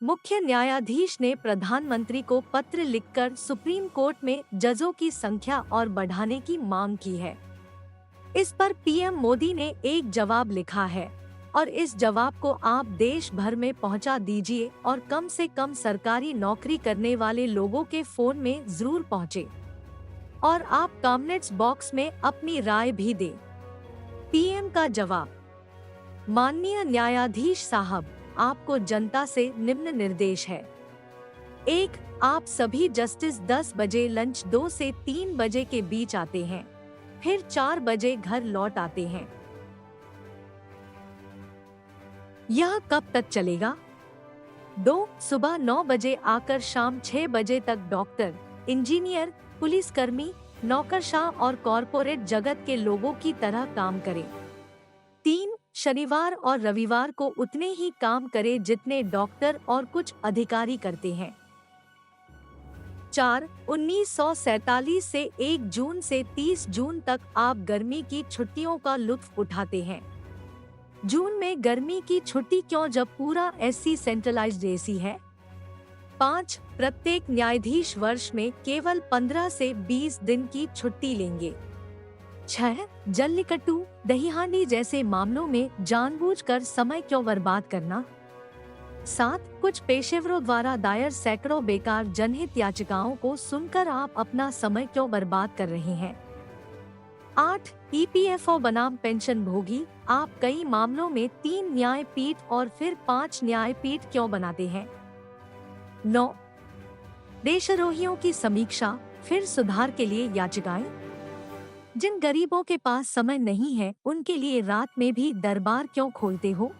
मुख्य न्यायाधीश ने प्रधानमंत्री को पत्र लिखकर सुप्रीम कोर्ट में जजों की संख्या और बढ़ाने की मांग की है। इस पर पीएम मोदी ने एक जवाब लिखा है और इस जवाब को आप देश भर में पहुंचा दीजिए और कम से कम सरकारी नौकरी करने वाले लोगों के फोन में जरूर पहुंचे और आप कमेंट्स बॉक्स में अपनी राय भी दें। पीएम का जवाब। माननीय न्यायाधीश साहब, आपको जनता से निम्न निर्देश है। 1. आप सभी जस्टिस 10 बजे लंच 2 से 3 बजे के बीच आते हैं, फिर 4 बजे घर लौट आते हैं। यह कब तक चलेगा? 2. सुबह 9 बजे आकर शाम 6 बजे तक डॉक्टर, इंजीनियर, पुलिसकर्मी, नौकरशाह और कॉरपोरेट जगत के लोगों की तरह काम करें। 3. शनिवार और रविवार को उतने ही काम करें जितने डॉक्टर और कुछ अधिकारी करते हैं। 4. 1947 से 1 जून से 30 जून तक आप गर्मी की छुट्टियों का लुत्फ उठाते हैं। जून में गर्मी की छुट्टी क्यों जब पूरा एससी सेंट्रलाइज्ड एसी है? 5. प्रत्येक न्यायाधीश वर्ष में केवल 15 से 20 दिन की छुट्टी लेंगे। 6. जल्लीकट्टू, दहीहांडी जैसे मामलों में जानबूझकर समय क्यों बर्बाद करना? 7. कुछ पेशेवरों द्वारा दायर सैकड़ों बेकार जनहित याचिकाओं को सुनकर आप अपना समय क्यों बर्बाद कर रहे हैं? 8. ईपीएफओ बनाम पेंशन भोगी, आप कई मामलों में 3 न्यायपीठ और फिर 5 न्यायपीठ क्यों बनाते हैं? 9. देशद्रोहियों की समीक्षा, फिर सुधार के लिए याचिकाएं। जिन गरीबों के पास समय नहीं है उनके लिए रात में भी दरबार क्यों खोलते हो?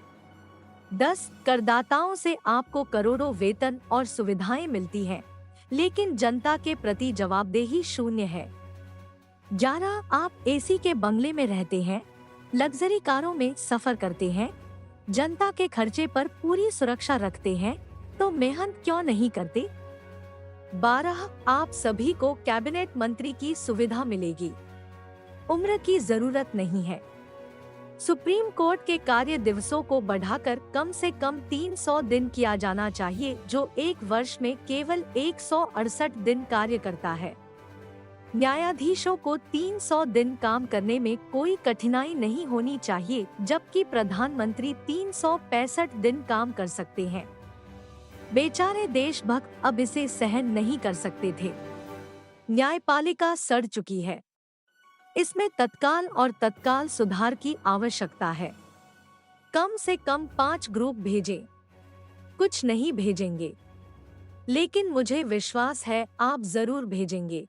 10. करदाताओं से आपको करोड़ों वेतन और सुविधाएं मिलती हैं, लेकिन जनता के प्रति जवाबदेही शून्य है। 11. आप एसी के बंगले में रहते हैं, लग्जरी कारों में सफर करते हैं, जनता के खर्चे पर पूरी सुरक्षा रखते हैं, तो मेहनत क्यों नहीं करते? 12. आप सभी को कैबिनेट मंत्री की सुविधा मिलेगी, उम्र की जरूरत नहीं है। सुप्रीम कोर्ट के कार्य दिवसों को बढ़ाकर कम से कम 300 दिन किया जाना चाहिए, जो एक वर्ष में केवल 168 दिन कार्य करता है। न्यायाधीशों को 300 दिन काम करने में कोई कठिनाई नहीं होनी चाहिए, जबकि प्रधानमंत्री 365 दिन काम कर सकते हैं। बेचारे देशभक्त अब इसे सहन नहीं कर सकते थे। न्यायपालिका सड़ चुकी है, इसमें तत्काल सुधार की आवश्यकता है। कम से कम 5 ग्रुप भेजें। कुछ नहीं भेजेंगे, लेकिन मुझे विश्वास है आप जरूर भेजेंगे।